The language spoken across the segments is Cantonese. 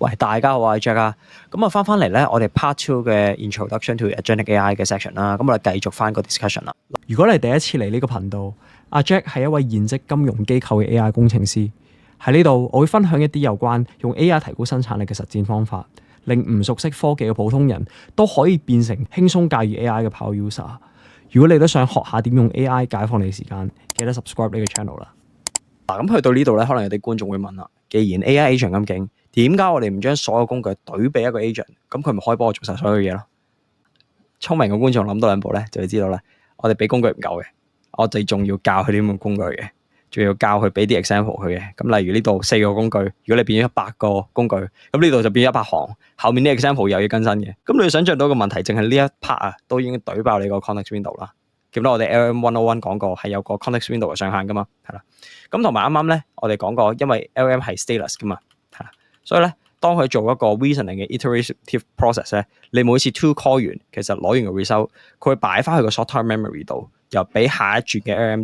喂，大家好，我係 Jack 啊。咁啊，翻嚟咧，我哋 Part Two 嘅 Introduction to Agentic AI 嘅 section 啦。咁我哋繼續翻個 discussion 啦。如果你第一次嚟呢個頻道，阿 Jack 係一位現職金融機構嘅 AI 工程師。喺呢度，我會分享一啲有關用 AI 提高生產力嘅實戰方法，令唔熟悉科技嘅普通人都可以變成輕鬆駕馭 AI 嘅 Power User。如果你都想學下點用 AI 解放你嘅時間，記得 subscribe 呢個 channel 啦。嗱，咁去到呢度咧，可能有啲觀眾會問啦，既然 AI agent 咁勁，點解我哋唔將所有工具懟俾一個 agent？ 咁佢咪可以幫我做晒所有嘢咯？聰明嘅觀眾諗多兩步咧，就會知道咧，我哋俾工具唔夠嘅，我哋仲要教佢點用工具嘅，仲要教佢俾啲 example 佢嘅。咁例如呢度4個工具，如果你變咗100個工具，咁呢度就變咗100行，後面啲 example 又要更新嘅。咁你想象到個問題，淨係呢一 part 啊，都已經懟爆你個 context window 啦。記得我哋 LM101 講過係有個 context window 嘅上限噶嘛，係啦。咁同埋啱啱咧，我哋講過，因為 LM 係 stateless 噶嘛，係啦，所以咧，當佢做一個 reasoning 嘅 iterative process 咧，你每次 to call 完，其實攞完個 result，佢會擺翻去個 short-term memory 度，又俾下一轉嘅 LM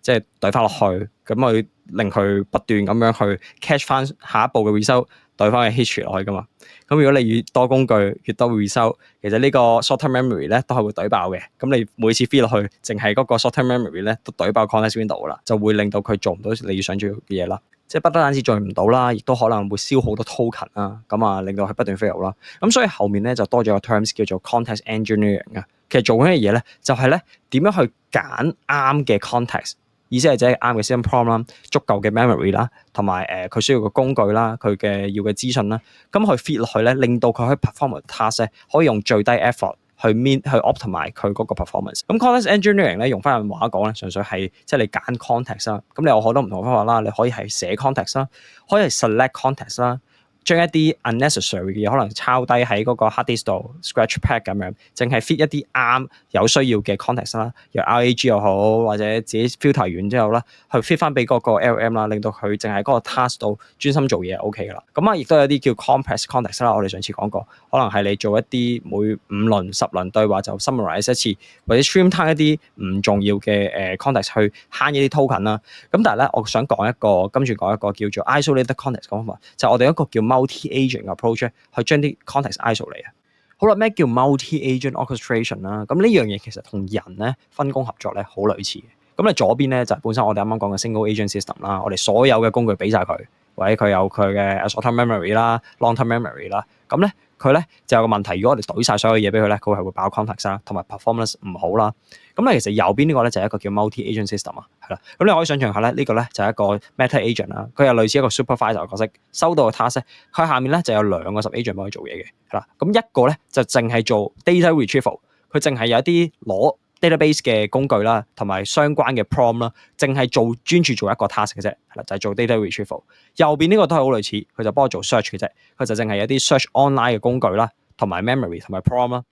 即係對翻落去，咁去令佢不斷咁樣去 catch 翻下一步嘅 result，對翻去 history 落去噶嘛。咁如果你越多工具，越多 result，其實呢個 short-term memory 咧都係會懟爆嘅。咁你每次 feed 落去，淨係嗰個 short-term memory 咧都懟爆 context window 啦，就會令到佢做唔到你想做嘅嘢啦。即係不單止做唔到啦，亦都可能會燒好多 token 啦，咁啊令到佢不斷 fail 啦。咁所以後面咧就多咗個 terms 叫做 context engineering 啊。其實做緊嘅嘢咧就係咧點樣去揀啱嘅 context。意思係即係啱嘅 system prompt 啦，足夠嘅 memory 啦，同埋佢需要嘅工具啦，佢嘅要嘅資訊啦，咁去 feed 落去咧，令到佢可以 perform task 咧，可以用最低 effort 去 optimize 佢嗰個 performance。咁 context engineering 咧，用翻人話講咧，純粹係即係你揀 context 啦。咁你有好多唔同嘅方法啦，你可以係寫 context 啦，可以係 select context 啦。將一啲 unnecessary 嘅嘢可能抄低喺嗰個 hard disk 度 scratch pad 咁樣，淨係 fit 一啲啱有需要嘅 context 啦，由 RAG 又好，或者自己 filter 完之後啦，去 fit 翻俾嗰個 LM 啦，令到佢淨係嗰個 task 度專心做嘢 OK 噶啦。咁啊，亦都有啲叫 compress context 啦，我哋上次講過，可能係你做一啲每5輪、10輪對話就 summarize 一次，或者 streamline 一啲唔重要嘅context 去慳一啲 token 啦。咁但係咧，我想跟住講一個叫做 isolated context 嘅方法，就係我哋一個叫 multi-agent approach 去將啲 context isolate 啊。好啦，咩叫 multi-agent orchestration 啦？咁呢樣嘢其實同人咧分工合作咧好類似嘅。咁你左邊咧就係本身我哋啱啱講嘅 single agent system 啦，我哋所有嘅工具俾晒佢，或者佢有佢嘅 short-term memory 啦、long-term memory 啦。咁咧佢咧就有個問題，如果我哋懟晒所有嘢俾佢咧，佢係會爆 context 啦，同埋 performance 唔好啦。咁咧其實右邊呢個咧就係一個叫 multi-agent system 啊，係啦。咁你可以想象下咧，呢個咧就係一個 meta agent 啦，佢係類似一個 supervisor 嘅角色，收到個 task，佢下面咧就有2個 sub agent 幫佢做嘢嘅，係啦。咁一個咧就淨係做 data retrieval，佢淨係有一啲攞 database 嘅工具啦，同埋相關嘅 prompt 啦，淨係專注做一個 task 嘅啫，係啦，就係做 data retrieval。右邊呢個都係好類似，佢就幫我做 search 嘅啫，佢就淨係有啲 search online 嘅工具啦，同埋 memory 同埋 prompt 啦。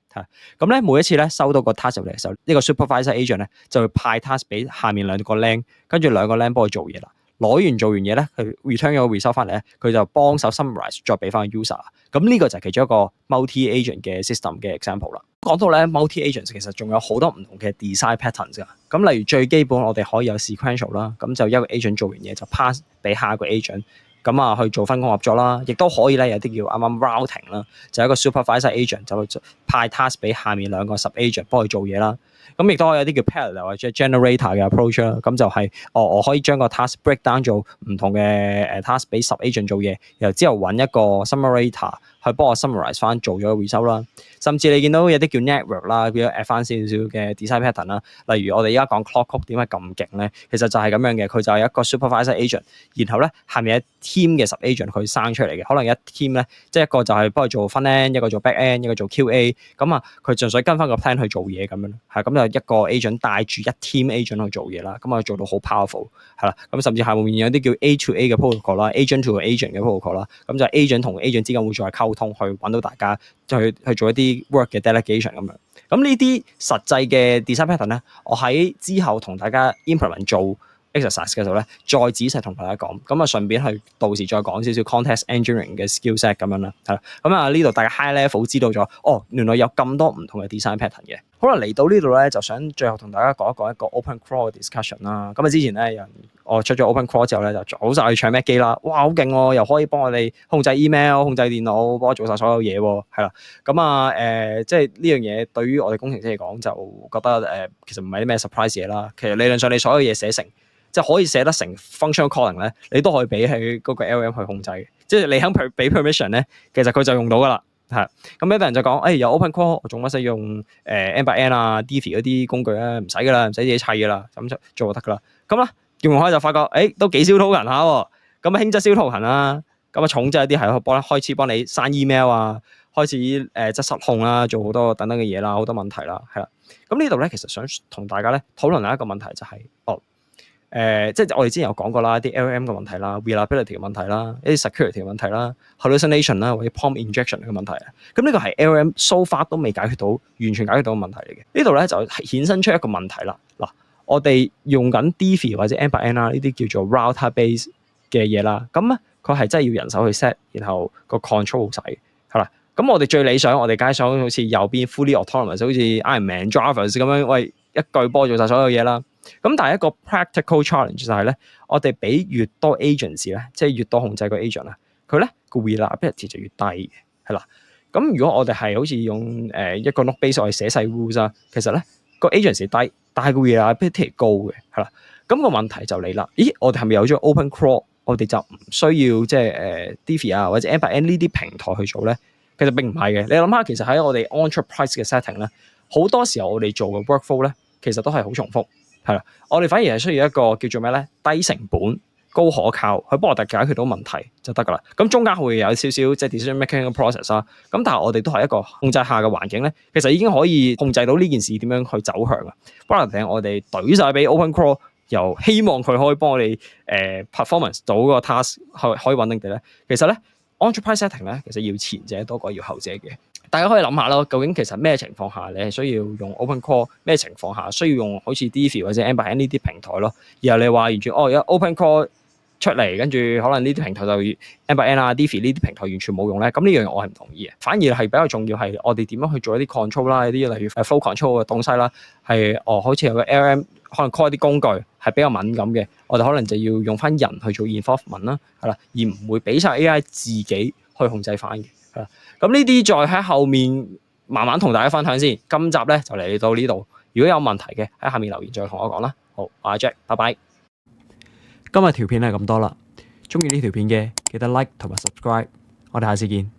咁咧每一次咧收到個 task 入嚟嘅時候，呢個 supervisor agent 咧就會派 task 俾下面2個 lang，跟住2個 lang 幫佢做嘢啦。攞完做完嘢咧，佢 return 咗個 result 翻嚟咧，佢就幫手 summarize 再俾翻個 user。咁呢個就係其中一個 multi-agent 嘅 system 嘅 example 啦。講到咧 multi-agent 其實仲有好多唔同嘅 design patterns 㗎。咁例如最基本我哋可以有 sequential 啦，咁就一個 agent 做完嘢就 pass 俾下一個 agent。咁啊去做分工合作啦，亦都可以咧有啲叫啱啱 routing 啦，就係一個 supervisor agent 就去派 task 俾下面2個 sub agent 幫佢做嘢啦。咁亦都可以有啲叫 parallel 或者 generator 嘅 approach 啦。咁就係我可以將個 task break down 做唔同嘅task 俾 sub agent 做嘢，然後之後揾一個 summarator 去幫我 summarize 翻做咗個 result 啦。甚至你見到有啲叫 network 啦，變咗 add 翻少少嘅 design pattern 啦。例如我哋而家講 clock code 點解咁勁咧？其實就係咁樣嘅，佢就係一個 supervisor agent，然後咧下面有 team 嘅 sub agent 佢生出嚟嘅，可能一 team 咧，即係一個就係幫佢做 front end，一個做 back end，一個做 QA，咁啊佢純粹跟翻個 plan 去做嘢咁樣，係咁就一個 agent 帶住一 team agent 去做嘢啦，咁啊做到好 powerful 係啦，咁甚至下面有啲叫 A to A 嘅 protocol 啦 ，agent to agent 嘅 protocol 啦，咁就 agent 同 agent 之間會再溝通，去揾到大家去做一啲 work 嘅 delegation 咁樣。咁呢啲實際嘅 design pattern 咧，我喺之後同大家 implement 做 exercise 嘅時候咧，再仔細同大家講。咁啊，順便去到時再講少少 context engineering 嘅 skill set 咁樣啦，係啦。咁啊呢度大家 high level 知道咗，原來有咁多唔同嘅 design pattern 嘅。好啦，嚟到呢度咧，就想最後同大家講一個 open crawl 嘅 discussion 啦。咁啊之前咧我出咗 open crawl 之後咧，就早晒去搶 Mac 機啦，哇好勁喎，又可以幫我哋控制 email、控制電腦，幫我做晒所有嘢喎，係啦。咁啊即係呢樣嘢對於我哋工程師嚟講，就覺得其實唔係啲咩 surprise 嘢啦。其實理論上你所有嘢寫成，即係可以寫得成 functional calling 咧，你都可以俾喺嗰個 LM 去控制嘅。即係你肯俾 permission 咧，其實佢就用到噶啦。係咁，有啲人就講，有 open crawl，我仲乜使用N/N 啊、Divi 嗰啲工具啊？唔使噶啦，唔使自己砌噶啦，咁就做就得噶啦。咁啦，用開就發覺，都幾燒圖痕下喎。咁啊，輕則燒圖痕啦，咁啊重則一啲係開始幫你刪 email 啊，開始即失控啦，做好多等等嘅嘢啦，好多問題啦，係啦。咁呢度咧，其實想同大家咧討論一個問題，就係即係我哋之前有講過啦，啲 LLM 嘅問題啦 ，reliability 嘅問題啦，一啲 security 嘅問題啦 ，hallucination 啦，或者 prompt injection 嘅問題啊。咁呢個係 LLM so far 都未解決到，完全解決到嘅問題嚟嘅。呢度咧就衍生出一個問題啦。嗱，我哋用緊 Divi 或者 N/N 啦，呢啲叫做 router base 嘅嘢啦。咁咧佢係真係要人手去 set，然後個 control 好細，係啦。咁我哋最理想，我哋梗係想好似右邊 fully autonomous，好似 Iron Man drivers 咁樣，喂一句波做晒所有嘢啦。咁但係一個 practical challenge 就係咧，我哋俾越多 agency 咧，即係越多控制個 agent 啊，佢咧個 reliability 就越低嘅，係啦。咁如果我哋係好似用一個 node base 我哋寫細 rules 啊，其實咧個 agency 低，但係個 reliability 係高嘅，係啦。咁個問題就嚟啦，咦？我哋係咪有咗 open crawl，我哋就唔需要即係Divi 啊或者 N/N 呢啲平台去做咧？其實並唔係嘅。你諗下，其實喺我哋 enterprise 嘅 setting 咧，好多時候我哋做嘅 workflow 咧，其實都係好重複。係啦，我哋反而係需要一個叫做咩咧？低成本、高可靠，去幫我哋解決到問題就得噶啦。咁中間會有少少即係 decision making 嘅 process 啦。咁但係我哋都係一個控制下嘅環境咧，其實已經可以控制到呢件事點樣去走向啊。不能我哋懟晒俾 open crawl，又希望佢可以幫我哋performance 到個 task 可以穩定地咧。其實咧 enterprise setting 咧，其實要前者多過要後者嘅。大家可以諗下咯，究竟其實咩情況下你係需要用 open crawl， 咩情況下需要用好似 Divi 或者 N/N 呢啲平台咯？然後你話完全有 open crawl 出嚟，跟住可能呢啲平台就 N/N 啊、Divi 呢啲平台完全冇用咧，咁呢樣我係唔同意嘅。反而係比較重要係我哋點樣去做一啲 control 啦，一啲例如 flow control 嘅東西啦，係好似有個 LLM 可能 call 一啲工具係比較敏感嘅，我哋可能就要用翻人去做 enforcement 啦，係啦，而唔會俾晒 AI 自己去控制翻嘅。咁呢啲再喺後面慢慢同大家分享先。今集咧就嚟到呢度，如果有問題嘅喺下面留言再同我講啦。好，我係 Jack，拜拜。今日條片係咁多啦，中意呢條片嘅記得 like 同埋 subscribe，我哋下次見。